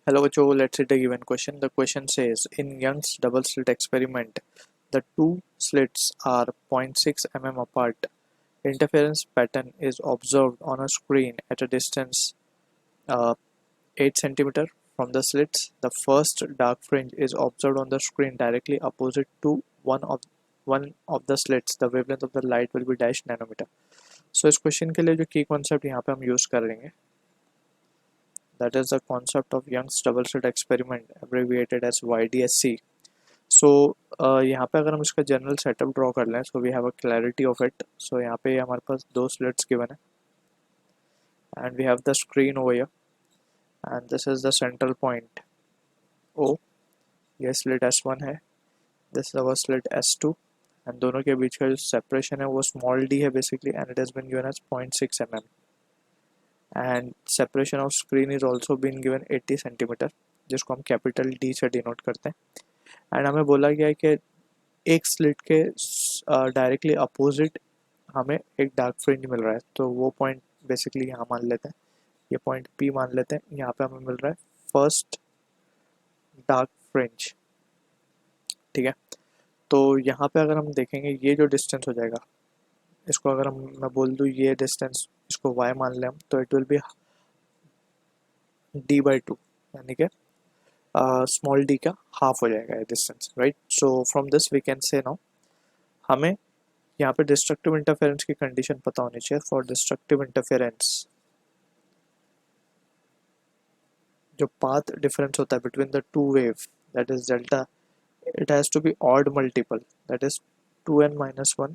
Hello, Joe. Let's see the given question. The question says, in Young's double slit experiment, the two slits are 0.6 mm apart. Interference pattern is observed on a screen at a distance uh, 8 cm from the slits. The first dark fringe is observed on the screen directly opposite to one of the slits. The wavelength of the light will be dash nanometer. So इस question के लिए जो की concept यहाँ पे हम use करेंगे, that is the concept of Young's double slit experiment, abbreviated as YDSC. So यहाँ पे अगर हम इसका जनरल सेटअप ड्रॉ कर लें, so we have a clarity of it. So यहाँ पे हमारे पास दो slits given है and we have the screen over here and this is the central point O. ये slit S1 है, this is our slit S2 and दोनों के बीच का जो separation है वो small d है basically and it has been given as 0.6 mm. And separation of screen is also been given 80 cm, जिसको हम कैपिटल D से डिनोट करते हैं. एंड हमें बोला गया है कि एक स्लिट के डायरेक्टली अपोजिट हमें एक डार्क फ्रिंज मिल रहा है, तो वो पॉइंट बेसिकली यहाँ मान लेते हैं, ये पॉइंट P मान लेते हैं. यहाँ पे हमें मिल रहा है फर्स्ट डार्क फ्रिंज. ठीक है, तो यहाँ पे अगर हम देखेंगे ये जो डिस्टेंस हो जाएगा, इसको अगर मैं बोल दूँ ये डिस्टेंस, इसको y मान लें हम, तो इट विल बी d/2, यानी कि स्मॉल d का हाफ हो जाएगा ये distance, right. So from this we can say now हमें यहाँ पे डिस्ट्रक्टिव इंटरफेरेंस की कंडीशन पता होनी चाहिए. फॉर डिस्ट्रक्टिव इंटरफेरेंस जो पाथ डिफरेंस होता है between the two wave, that is delta, it has to be odd multiple, that is 2n-1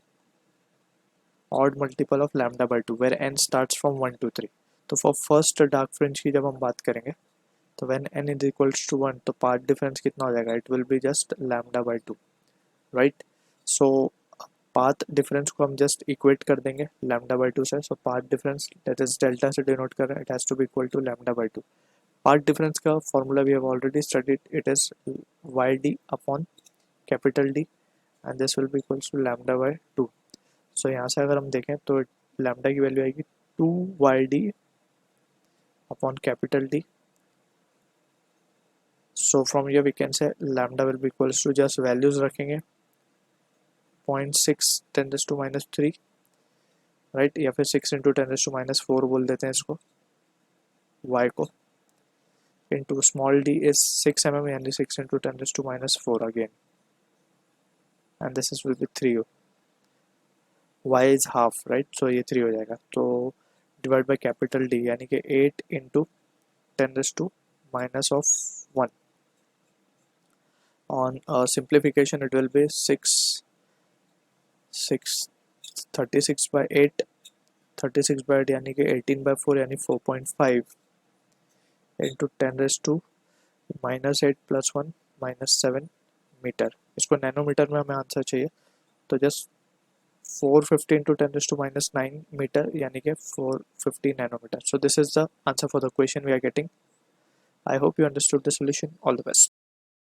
odd multiple of lambda by 2 where n starts from 1 to 3. तो for first dark fringe की जब हम बात करेंगे तो when n is equals to 1 तो path difference कितना हो जाएगा, it will be just lambda by 2, right. So path difference को हम जस्ट इक्वेट कर देंगे लैम्डा बाय 2 से. So path difference that is delta से डिनोट कर रहे हैं, it has to be equal to lambda by 2. Path difference का formula we have already studied, it is yd upon capital D and this will be equals to lambda by 2. So यहाँ से अगर हम देखें तो lambda की value आएगी 2yd upon capital D. So from here we can say lambda will be equals to, just values रखेंगे 0.6 10 raised to minus 3, right, या फिर 6 into 10 raised to minus 4 बोल देते हैं इसको y को, into small d is 6 mm यानी 6 into 10 raised to minus 4 again, and this is will be 3. y is half, right, so ये 3 हो जाएगा. तो डिवाइड बाय कैपिटल D यानी कि 8 into 10 raised to minus of 1. On simplification it will be 36 by 8, 36 by 8 यानी कि 18 by 4 यानी 4.5 into 10 raised to minus 8 plus 1 minus 7 metre. इसको नैनोमीटर में हमें आंसर चाहिए, तो just 450 into 10 raised to minus 9 metre यानी कि 450 nanometer. So this is the answer for the question we are getting. I hope you understood the solution. All the best.